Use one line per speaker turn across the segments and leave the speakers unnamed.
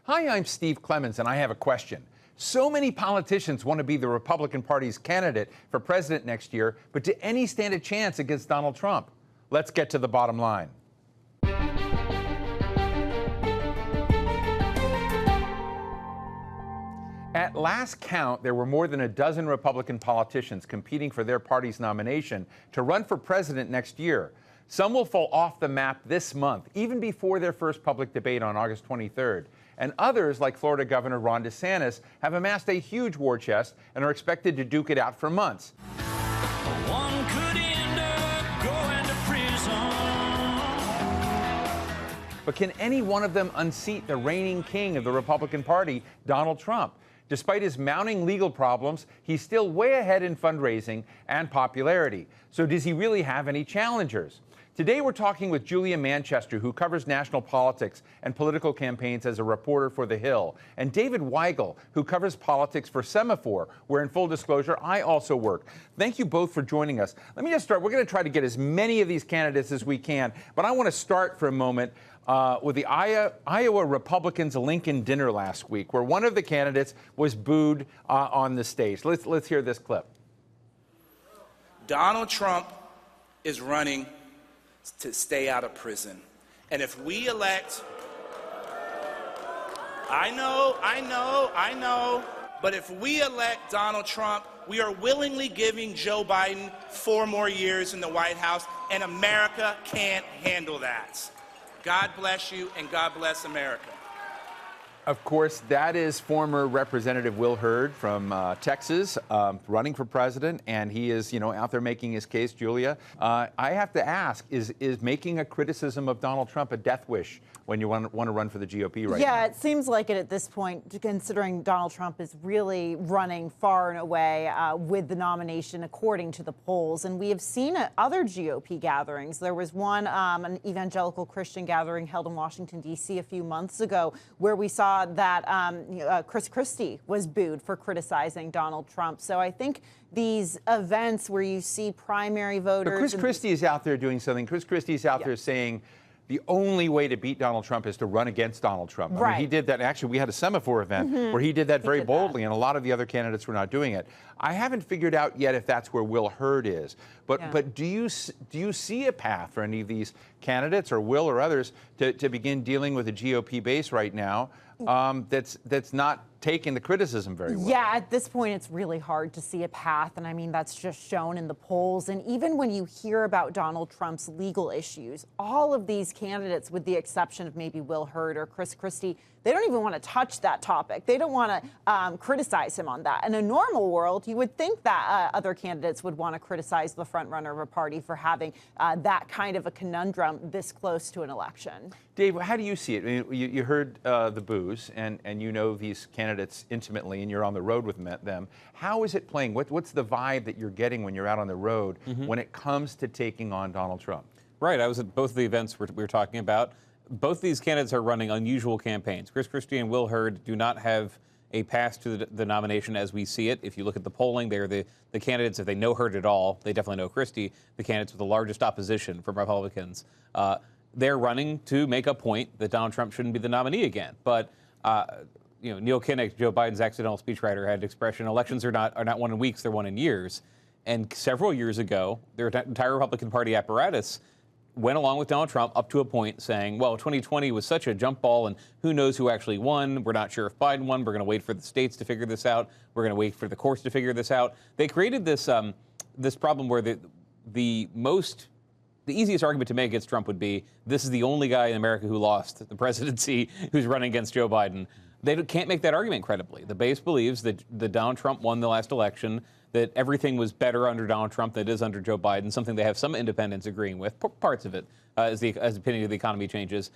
Hi, I'm Steve Clemons, and I have a question. So many politicians want to be the Republican Party's candidate for president next year, but do any stand a chance against Donald Trump? Let's get to the bottom line. At last count, there were more than a dozen Republican politicians competing for their party's nomination to run for president next year. Some will fall off the map this month, even before their first public debate on August 23rd. And others, like Florida Governor Ron DeSantis, have amassed a huge war chest and are expected to duke it out for months.
One could end up going to prison.
But can any one of them unseat the reigning king of the Republican Party, Donald Trump? Despite his mounting legal problems, he's still way ahead in fundraising and popularity. So does he really have any challengers? Today, we're talking with Julia Manchester, who covers national politics and political campaigns as a reporter for The Hill, and David Weigel, who covers politics for Semafor, where, in full disclosure, I also work. Thank you both for joining us. Let me just start. We're going to try to get as many of these candidates as we can, but I want to start for a moment with the Iowa Republicans' Lincoln dinner last week, where one of the candidates was booed on the stage. Let's hear this clip.
Donald Trump is running to stay out of prison. And if we elect, I know, but if we elect Donald Trump, we are willingly giving Joe Biden 4 more years in the White House, and America can't handle that. God bless you, and God bless America.
Of course, that is former Representative Will Hurd from Texas, running for president, and he is, out there making his case. Julia, I have to ask: is making a criticism of Donald Trump a death wish when you want to run for the GOP right now?
Yeah, it seems like it at this point, considering Donald Trump is really running far and away with the nomination, according to the polls. And we have seen at other GOP gatherings. There was one, an evangelical Christian gathering held in Washington, D.C. a few months ago, where we saw that Chris Christie was booed for criticizing Donald Trump. So I think these events where you see primary voters...
But Chris Christie is out there doing something. Chris Christie is out there saying the only way to beat Donald Trump is to run against Donald Trump. I mean, he did that. Actually, we had a Semafor event where he did that very boldly, and a lot of the other candidates were not doing it. I haven't figured out yet if that's where Will Hurd is. But do you see a path for any of these candidates, or Will or others, to begin dealing with a GOP base right now that's not taking the criticism very well?
Yeah, at this point, it's really hard to see a path. And I mean, that's just shown in the polls. And even when you hear about Donald Trump's legal issues, all of these candidates, with the exception of maybe Will Hurd or Chris Christie, they don't even want to touch that topic. They don't want to criticize him on that. In a normal world, you would think that other candidates would want to criticize the frontrunner of a party for having that kind of a conundrum this close to an election.
Dave, how do you see it? I mean, you heard the boos, and you know these candidates intimately, and you're on the road with them. How is it playing? What's the vibe that you're getting when you're out on the road when it comes to taking on Donald Trump?
Right. I was at both of the events we were talking about. Both these candidates are running unusual campaigns. Chris Christie and Will Hurd do not have a path to the nomination as we see it. If you look at the polling, they're the candidates, if they know Hurd at all, they definitely know Christie, the candidates with the largest opposition from Republicans. They're running to make a point that Donald Trump shouldn't be the nominee again. But Neil Kinnock, Joe Biden's accidental speechwriter, had an expression: elections are not won in weeks, they're won in years. And several years ago, their entire Republican Party apparatus went along with Donald Trump up to a point, saying, well, 2020 was such a jump ball, and who knows who actually won. We're not sure if Biden won. We're going to wait for the states to figure this out. We're going to wait for the courts to figure this out. They created this this problem where the easiest argument to make against Trump would be, this is the only guy in America who lost the presidency who's running against Joe Biden. They can't make that argument credibly. The base believes that Donald Trump won the last election, that everything was better under Donald Trump than it is under Joe Biden, something they have some independents agreeing with, parts of it, as the opinion of the economy changes.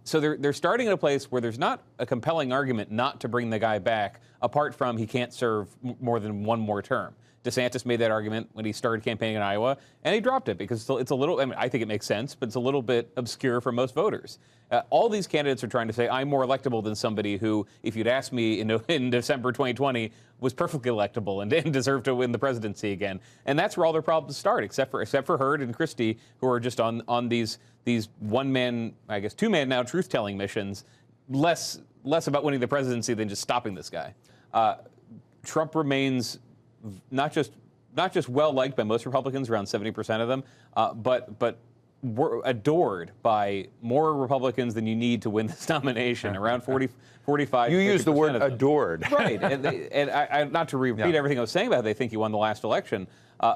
So they're starting at a place where there's not a compelling argument not to bring the guy back, apart from he can't serve more than one more term. DeSantis made that argument when he started campaigning in Iowa, and he dropped it because it's a little, I mean, I think it makes sense, but it's a little bit obscure for most voters. All these candidates are trying to say, I'm more electable than somebody who, if you'd asked me in December 2020, was perfectly electable and deserved to win the presidency again. And that's where all their problems start, except for Hurd and Christie, who are just on these one-man, I guess two-man now, truth-telling missions, less less about winning the presidency than just stopping this guy. Trump remains not just well liked by most Republicans, around 70% of them, but were adored by more Republicans than you need to win this nomination, around 45.
You use the word adored.
Right. And I, not to repeat everything I was saying about it, they think he won the last election,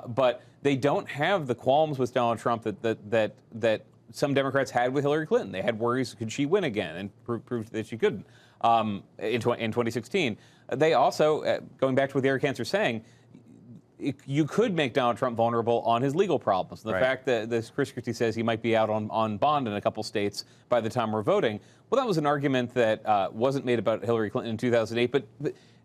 but they don't have the qualms with Donald Trump that some Democrats had with Hillary Clinton. They had worries, could she win again, and proved that she couldn't in 2016. They also, going back to what Eric Hansen's saying, you could make Donald Trump vulnerable on his legal problems. The fact that Chris Christie says he might be out on bond in a couple states by the time we're voting, well, that was an argument that wasn't made about Hillary Clinton in 2008,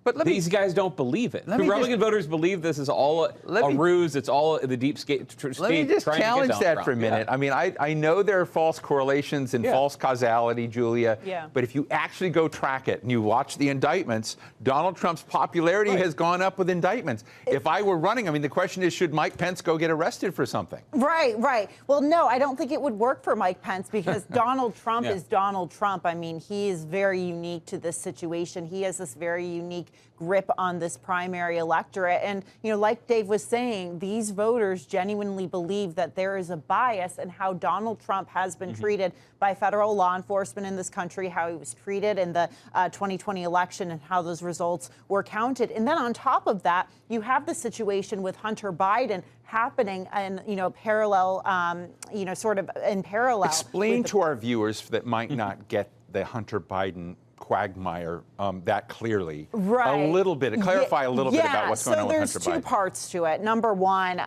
but these guys don't believe it. Republican voters believe this is all a ruse. It's all the deep state.
Let me just challenge that for a minute. I mean, I know there are false correlations and false causality, Julia. But if you actually go track it and you watch the indictments, Donald Trump's popularity has gone up with indictments. If I were running, I mean, the question is, should Mike Pence go get arrested for something?
Right. Well, no, I don't think it would work for Mike Pence because Donald Trump is Donald Trump. I mean, he is very unique to this situation. He has this very unique grip on this primary electorate. And, you know, like Dave was saying, these voters genuinely believe that there is a bias in how Donald Trump has been treated by federal law enforcement in this country, how he was treated in the 2020 election and how those results were counted. And then on top of that, you have the situation with Hunter Biden happening in, parallel, sort of in parallel.
Explain to our viewers that might not get the Hunter Biden quagmire that clearly.
Right.
A little bit, clarify a little bit about what's going on with Hunter Biden.
So there's two parts to it. Number one,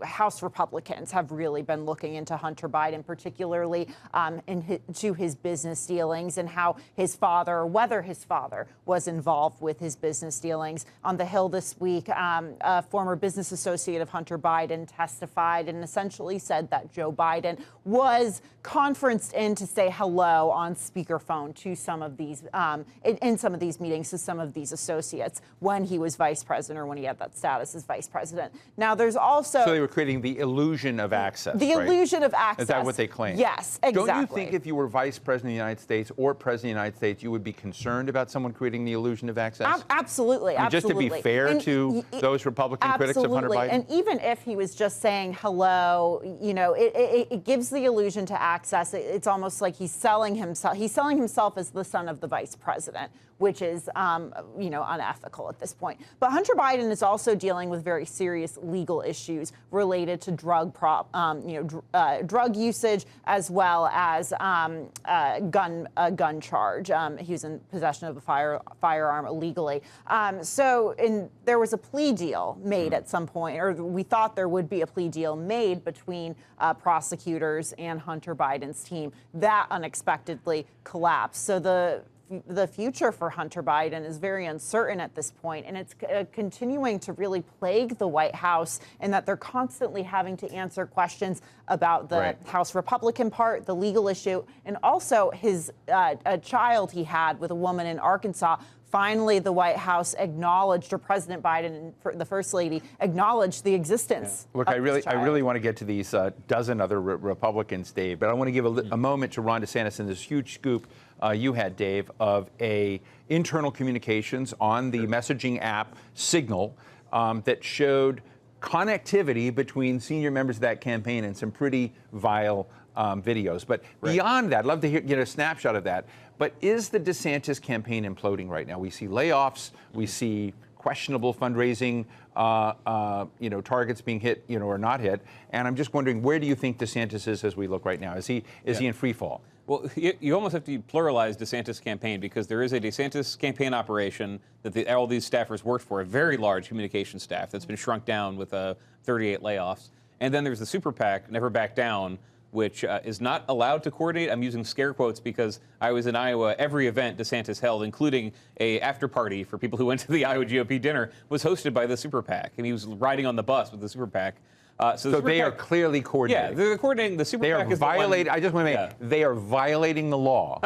House Republicans have really been looking into Hunter Biden, particularly to his business dealings and how his father, or whether his father was involved with his business dealings. On the Hill this week, a former business associate of Hunter Biden testified and essentially said that Joe Biden was conferenced in to say hello on speakerphone to some of these in some of these meetings to some of these associates when he was vice president or when he had that status as vice president. Now, there's also...
So they were creating the illusion of access,
The illusion of access.
Is that what they claim?
Yes, exactly.
Don't you think if you were vice president of the United States or president of the United States, you would be concerned about someone creating the illusion of access?
Absolutely.
I mean, just to be fair to those Republican critics of Hunter Biden?
And even if he was just saying hello, it gives the illusion to access. It's almost like he's selling himself. He's selling himself as the son of the vice president, which is, unethical at this point. But Hunter Biden is also dealing with very serious legal issues related to drug usage as well as a gun charge. He was in possession of a firearm illegally. There was a plea deal made at some point, or we thought there would be a plea deal made between prosecutors and Hunter Biden's team. That unexpectedly collapsed. So the future for Hunter Biden is very uncertain at this point, and it's continuing to really plague the White House in that they're constantly having to answer questions about the House Republican part, the legal issue, and also his a child he had with a woman in Arkansas. Finally, the White House acknowledged, or President Biden and the First Lady acknowledged the existence.
Look, I really want to get to these dozen other Republicans, Dave, but I want to give a moment to Ron DeSantis and this huge scoop you had, Dave, of internal communications on the messaging app Signal that showed connectivity between senior members of that campaign and some pretty vile videos. But beyond that, I'd love to get a snapshot of that. But is the DeSantis campaign imploding right now? We see layoffs, we see questionable fundraising, targets being hit, or not hit. And I'm just wondering, where do you think DeSantis is as we look right now? Is he in free fall?
Well, you almost have to pluralize DeSantis campaign because there is a DeSantis campaign operation that all these staffers worked for, a very large communication staff that's been shrunk down with 38 layoffs. And then there's the super PAC, Never Back Down, which is not allowed to coordinate. I'm using scare quotes because I was in Iowa. Every event DeSantis held, including a after party for people who went to the Iowa GOP dinner, was hosted by the super PAC. And he was riding on the bus with the super PAC.
So they are clearly coordinating.
Yeah, they're coordinating. The super PAC is
violating. I just want to make they are violating the law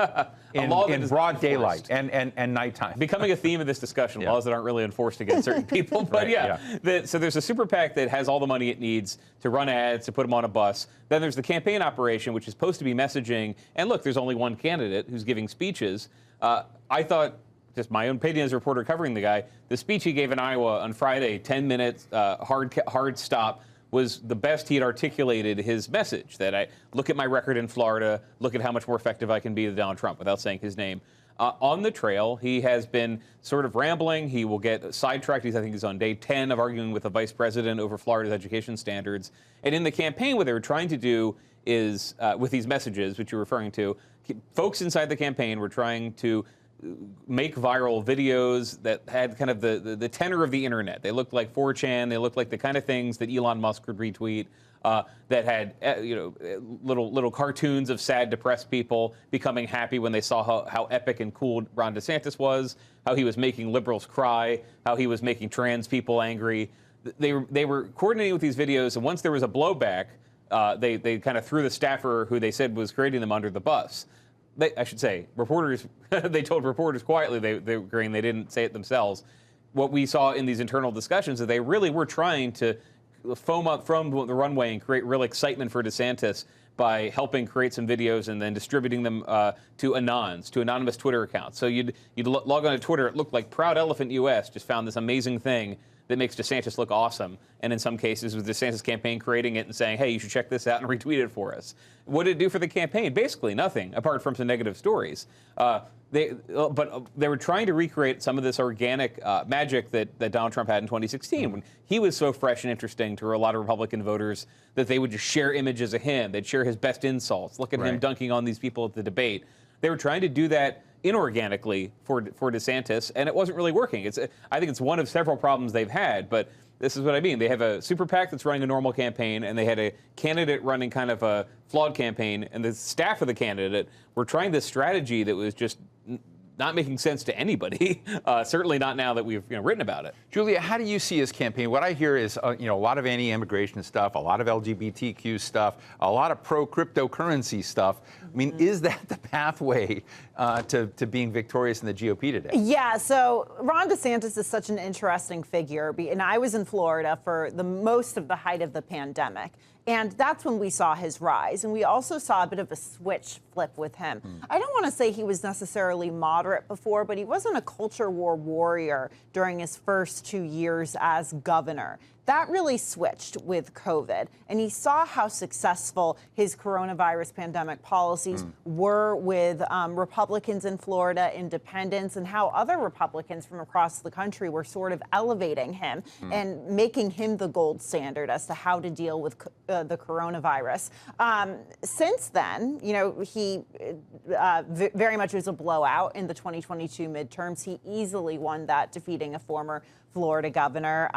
in broad daylight and nighttime.
Becoming a theme of this discussion, laws that aren't really enforced against certain people. But so there's a super PAC that has all the money it needs to run ads, to put them on a bus. Then there's the campaign operation, which is supposed to be messaging. And look, there's only one candidate who's giving speeches. I thought, just my own opinion as a reporter covering the guy, the speech he gave in Iowa on Friday, 10 minutes, hard stop, was the best he had articulated his message, that I look at my record in Florida, look at how much more effective I can be than Donald Trump, without saying his name. On the trail, he has been sort of rambling. He will get sidetracked. I think he's on day 10 of arguing with the vice president over Florida's education standards. And in the campaign, what they were trying to do is, with these messages, which you're referring to, folks inside the campaign were trying to make viral videos that had kind of the tenor of the internet. They looked like 4chan. They looked like the kind of things that Elon Musk would retweet. That had little cartoons of sad, depressed people becoming happy when they saw how epic and cool Ron DeSantis was, how he was making liberals cry, how he was making trans people angry. They were coordinating with these videos, and once there was a blowback, they kind of threw the staffer who they said was creating them under the bus. I should say, reporters, they told reporters quietly, they were agreeing, they didn't say it themselves. What we saw in these internal discussions is they really were trying to foam up from the runway and create real excitement for DeSantis by helping create some videos and then distributing them to anons, to anonymous Twitter accounts. So you'd log on to Twitter, it looked like Proud Elephant US just found this amazing thing that makes DeSantis look awesome. And in some cases, with DeSantis campaign creating it and saying, hey, you should check this out and retweet it for us. What did it do for the campaign? Basically nothing, apart from some negative stories. But they were trying to recreate some of this organic magic that Donald Trump had in 2016 when he was so fresh and interesting to a lot of Republican voters that they would just share images of him. They'd share his best insults. Look at him dunking on these people at the debate. They were trying to do that inorganically for DeSantis, and it wasn't really working. I think it's one of several problems they've had, but this is what I mean. They have a super PAC that's running a normal campaign, and they had a candidate running kind of a flawed campaign, and the staff of the candidate were trying this strategy that was just not making sense to anybody, certainly not now that we've written about it.
Julia, how do you see his campaign? What I hear is a lot of anti-immigration stuff, a lot of LGBTQ stuff, a lot of pro-cryptocurrency stuff. I mean, is that the pathway to being victorious in the GOP today?
Yeah, so Ron DeSantis is such an interesting figure, and I was in Florida for the most of the height of the pandemic. And that's when we saw his rise. And we also saw a bit of a switch flip with him. I don't want to say he was necessarily moderate before, but he wasn't a culture war warrior during his first 2 years as governor. That really switched with COVID. And he saw how successful his coronavirus pandemic policies were with Republicans in Florida, independents, and how other Republicans from across the country were sort of elevating him and making him the gold standard as to how to deal with the coronavirus. Since then, he very much was a blowout in the 2022 midterms. He easily won that, defeating a former Florida governor.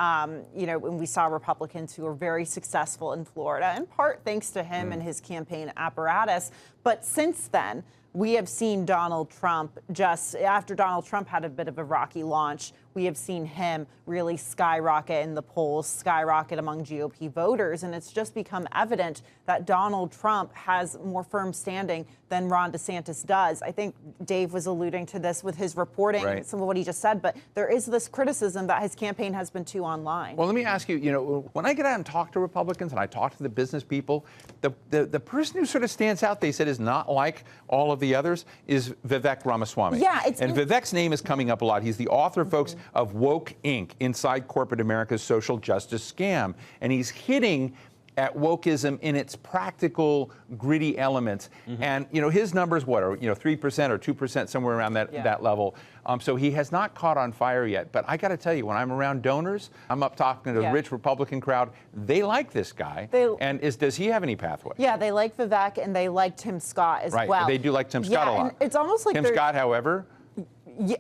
When we saw Republicans who were very successful in Florida, in part thanks to him and his campaign apparatus. But since then, we have seen Donald Trump, just after Donald Trump had a bit of a rocky launch, we have seen him really skyrocket in the polls, skyrocket among GOP voters. And it's just become evident that Donald Trump has more firm standing than Ron DeSantis does. I think Dave was alluding to this with his reporting, some of what he just said, but there is this criticism that his campaign has been too online.
Well, let me ask you, when I get out and talk to Republicans and I talk to the business people, the person who sort of stands out, they said, is not like all of the others, is Vivek Ramaswamy.
Yeah,
and Vivek's name is coming up a lot. He's the author, folks, of Woke Inc., Inside Corporate America's Social Justice Scam. And he's hitting at wokeism in its practical, gritty elements. And, his numbers, what are, 3% or 2%, somewhere around that level. So he has not caught on fire yet. But I got to tell you, when I'm around donors, I'm up talking to the rich Republican crowd, they like this guy. Does he have any pathway?
Yeah, they like Vivek and they like Tim Scott as well.
They do like Tim Scott a lot.
And it's almost like
Tim Scott, however,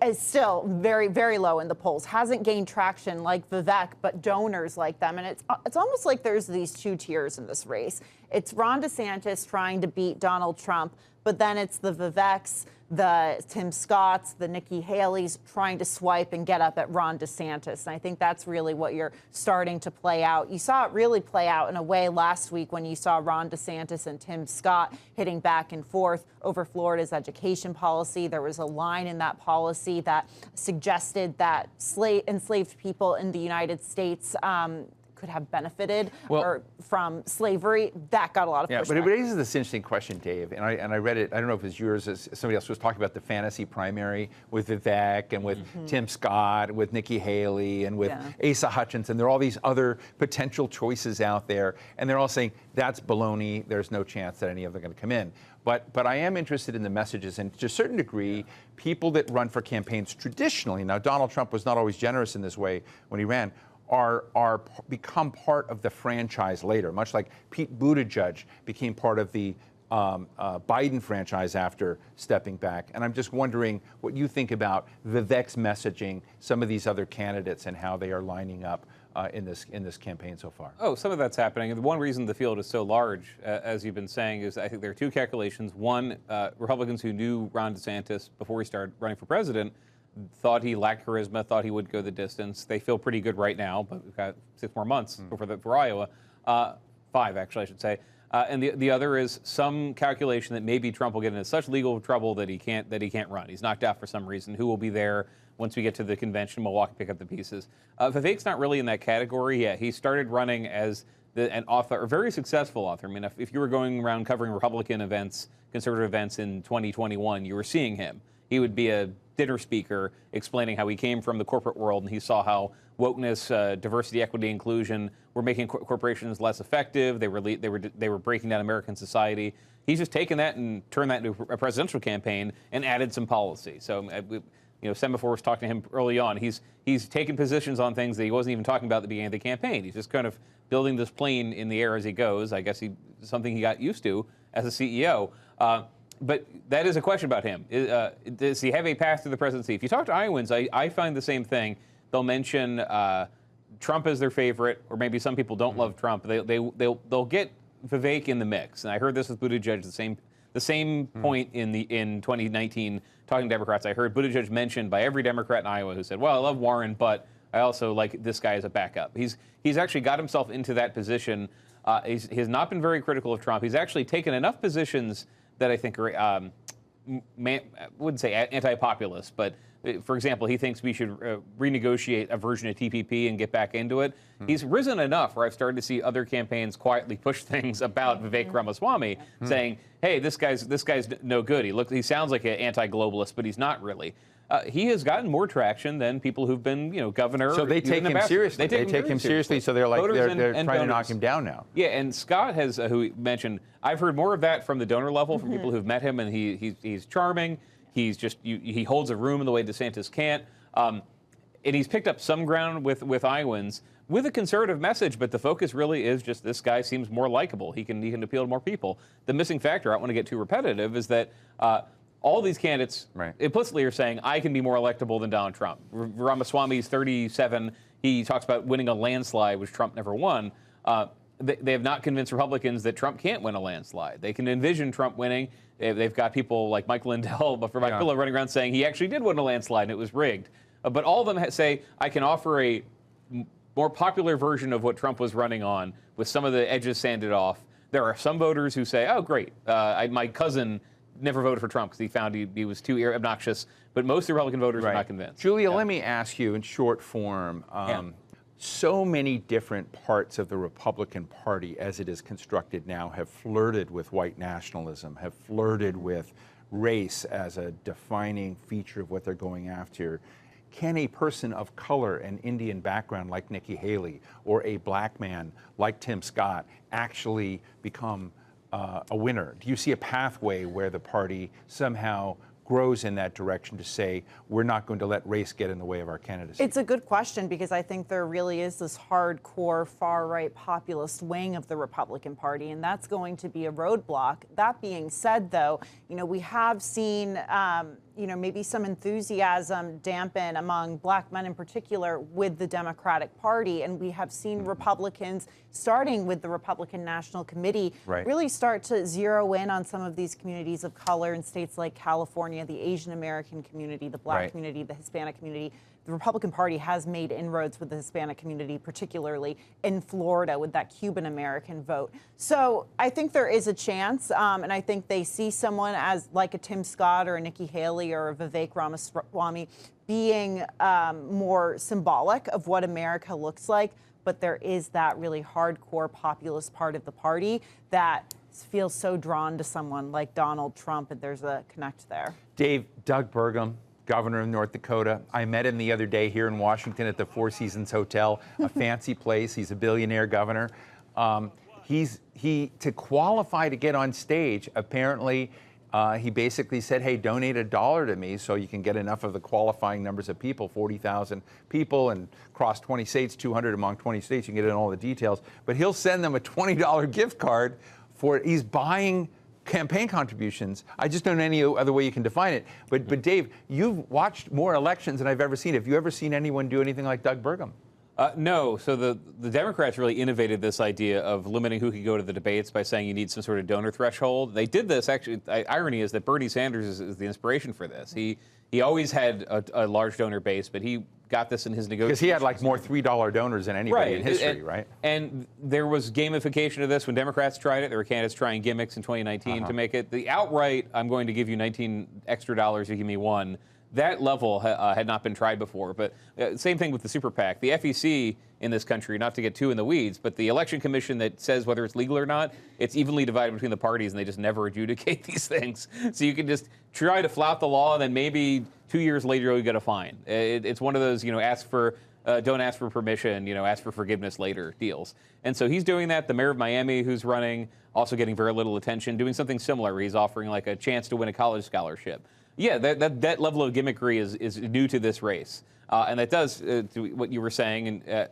is still very, very low in the polls, hasn't gained traction like Vivek, but donors like them. And it's almost like there's these two tiers in this race. It's Ron DeSantis trying to beat Donald Trump, but then it's the Viveks, the Tim Scotts, the Nikki Haley's trying to swipe and get up at Ron DeSantis. And I think that's really what you're starting to play out. You saw it really play out in a way last week when you saw Ron DeSantis and Tim Scott hitting back and forth over Florida's education policy. There was a line in that policy that suggested that enslaved people in the United States could have benefited
Well,
from slavery. That got a lot of pushback.
But it raises this interesting question, Dave, and I read it. I don't know if it was yours. Somebody else was talking about the fantasy primary with Vivek and with Tim Scott, with Nikki Haley, and with Asa Hutchinson. There are all these other potential choices out there, and they're all saying that's baloney. There's no chance that any of them are going to come in. But I am interested in the messages, and to a certain degree, people that run for campaigns traditionally, now Donald Trump was not always generous in this way when he ran, are become part of the franchise later, much like Pete Buttigieg became part of the Biden franchise after stepping back. And I'm just wondering what you think about Vivek's messaging, some of these other candidates, and how they are lining up in this campaign so far.
Oh, some of that's happening. And the one reason the field is so large, as you've been saying, is I think there are two calculations. One, Republicans who knew Ron DeSantis before he started running for president thought he lacked charisma, thought he would go the distance. They feel pretty good right now, but we've got 6 more months for Iowa. 5, actually, I should say. And the other is some calculation that maybe Trump will get into such legal trouble that he can't run. He's knocked out for some reason. Who will be there once we get to the convention? We'll walk and pick up the pieces. Vivek's not really in that category yet. He started running as an author, a very successful author. I mean, if you were going around covering Republican events, conservative events in 2021, you were seeing him. He would be a dinner speaker explaining how he came from the corporate world and he saw how wokeness, diversity, equity, inclusion were making corporations less effective. They were breaking down American society. He's just taken that and turned that into a presidential campaign and added some policy. So, Semafor was talking to him early on. He's taken positions on things that he wasn't even talking about at the beginning of the campaign. He's just kind of building this plane in the air as he goes. I guess something he got used to as a CEO. But that is a question about him. Does he have a path to the presidency? If you talk to Iowans, I find the same thing. They'll mention Trump as their favorite, or maybe some people don't love Trump. They'll get Vivek in the mix. And I heard this with Buttigieg the same point in 2019 talking to Democrats. I heard Buttigieg mentioned by every Democrat in Iowa who said, "Well, I love Warren, but I also like this guy as a backup." He's actually got himself into that position. He's not been very critical of Trump. He's actually taken enough positions that I think are, I wouldn't say anti-populist, but for example, he thinks we should renegotiate a version of TPP and get back into it. He's risen enough where I've started to see other campaigns quietly push things about Vivek Ramaswamy, saying, "Hey, this guy's no good. He sounds like an anti-globalist, but he's not really." He has gotten more traction than people who've been, governor.
So they take him seriously. They take him seriously. So they're like they're trying to knock him down now.
Yeah, and Scott has, who he mentioned, I've heard more of that from the donor level, from people who've met him, and he's charming. He holds a room in the way DeSantis can't, and he's picked up some ground with Iowans with a conservative message. But the focus really is just this guy seems more likable. He can appeal to more people. The missing factor, I don't want to get too repetitive, is that. All these candidates implicitly are saying, I can be more electable than Donald Trump. Ramaswamy's 37. He talks about winning a landslide, which Trump never won. They have not convinced Republicans that Trump can't win a landslide. They can envision Trump winning. They've got people like Mike Lindell, but for Mike Lindell running around saying he actually did win a landslide and it was rigged. But all of them say, I can offer a more popular version of what Trump was running on with some of the edges sanded off. There are some voters who say, oh, great, my cousin never voted for Trump because he found he was too obnoxious. But most Republican voters are not convinced.
Julia, let me ask you in short form, so many different parts of the Republican Party as it is constructed now have flirted with white nationalism, have flirted with race as a defining feature of what they're going after. Can a person of color and Indian background like Nikki Haley or a black man like Tim Scott actually become a winner? Do you see a pathway where the party somehow grows in that direction to say we're not going to let race get in the way of our candidacy?
It's a good question because I think there really is this hardcore far-right populist wing of the Republican Party, and that's going to be a roadblock. That being said, though, we have seen maybe some enthusiasm dampen among black men in particular with the Democratic Party. And we have seen Republicans, starting with the Republican National Committee, really start to zero in on some of these communities of color in states like California, the Asian American community, the black community, the Hispanic community. The Republican Party has made inroads with the Hispanic community, particularly in Florida with that Cuban American vote. So I think there is a chance, and I think they see someone as like a Tim Scott or a Nikki Haley or a Vivek Ramaswamy being more symbolic of what America looks like. but there is that really hardcore populist part of the party that feels so drawn to someone like Donald Trump, and there's a connect there. Dave,
Doug Burgum, governor of North Dakota. I met him the other day here in Washington at the Four Seasons Hotel, a fancy place. He's a billionaire governor. To qualify to get on stage, apparently, he basically said, hey, donate $1 to me so you can get enough of the qualifying numbers of people, 40,000 people, and across 20 states, 200 among 20 states. You can get in all the details. But he'll send them a $20 gift card he's buying campaign contributions. I just don't know any other way you can define it. But Dave, you've watched more elections than I've ever seen. Have you ever seen anyone do anything like Doug Burgum?
No. So the Democrats really innovated this idea of limiting who could go to the debates by saying you need some sort of donor threshold. They did this, actually. Irony is that Bernie Sanders is the inspiration for this. He always had a large donor base, but he got this in his negotiations.
Because he had like more $3 donors than anybody in history, right?
And there was gamification of this when Democrats tried it. There were candidates trying gimmicks in 2019 to make it. The outright, I'm going to give you 19 extra dollars, you give me one. That level had not been tried before. But same thing with the super PAC. The FEC in this country, not to get too in the weeds, but the election commission that says whether it's legal or not, it's evenly divided between the parties, and they just never adjudicate these things. So you can just try to flout the law, and then maybe 2 years later you'll get a fine. It's one of those, don't ask for permission, ask for forgiveness later deals. And so he's doing that. The mayor of Miami, who's running, also getting very little attention, doing something similar where he's offering like a chance to win a college scholarship. Yeah, that level of gimmickry is new to this race. And that does, to what you were saying, and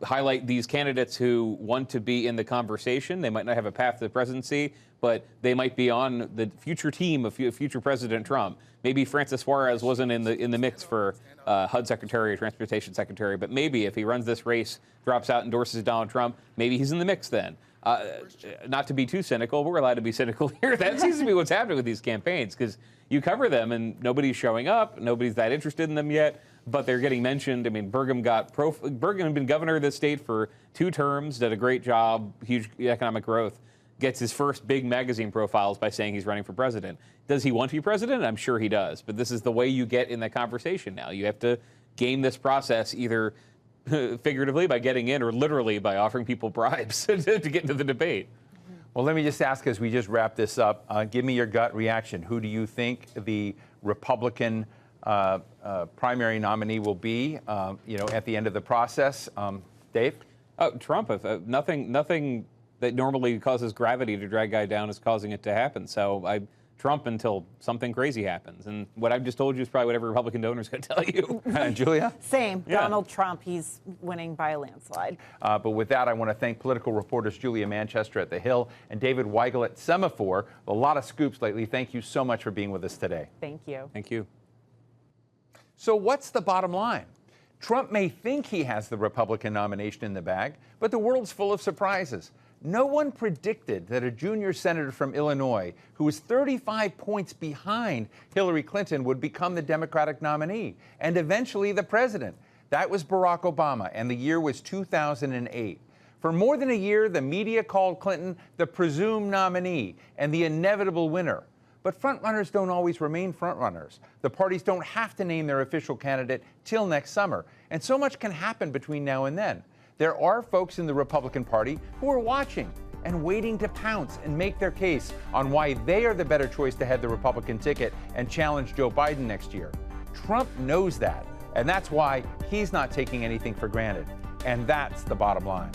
highlight these candidates who want to be in the conversation. They might not have a path to the presidency, but they might be on the future team of future President Trump. Maybe Francis Suarez wasn't in the mix for HUD Secretary or Transportation Secretary, but maybe if he runs this race, drops out, endorses Donald Trump, maybe he's in the mix then. Not to be too cynical, but we're allowed to be cynical here. That seems to be what's happening with these campaigns, because you cover them and nobody's showing up, nobody's that interested in them yet, but they're getting mentioned. I mean, Burgum had been governor of this state for 2 terms, did a great job, huge economic growth, gets his first big magazine profiles by saying he's running for president. Does he want to be president? I'm sure he does, but this is the way you get in that conversation now. You have to game this process either figuratively by getting in or literally by offering people bribes to get into the debate.
Well, let me just ask as we just wrap this up, give me your gut reaction. Who do you think the Republican primary nominee will be, at the end of the process? Dave?
Trump. Nothing that normally causes gravity to drag a guy down is causing it to happen. So Trump until something crazy happens. And what I've just told you is probably what every Republican donor is going to tell you.
Julia?
Same.
Yeah.
Donald Trump, he's winning by a landslide.
But with that, I want to thank political reporters Julia Manchester at The Hill and David Weigel at Semafor. A lot of scoops lately. Thank you so much for being with us today.
Thank you.
Thank you.
So what's the bottom line? Trump may think he has the Republican nomination in the bag, but the world's full of surprises. No one predicted that a junior senator from Illinois, who was 35 points behind Hillary Clinton, would become the Democratic nominee and eventually the president. That was Barack Obama, and the year was 2008. For more than a year, the media called Clinton the presumed nominee and the inevitable winner. But frontrunners don't always remain frontrunners. The parties don't have to name their official candidate till next summer, and so much can happen between now and then. There are folks in the Republican Party who are watching and waiting to pounce and make their case on why they are the better choice to head the Republican ticket and challenge Joe Biden next year. Trump knows that, and that's why he's not taking anything for granted. And that's the bottom line.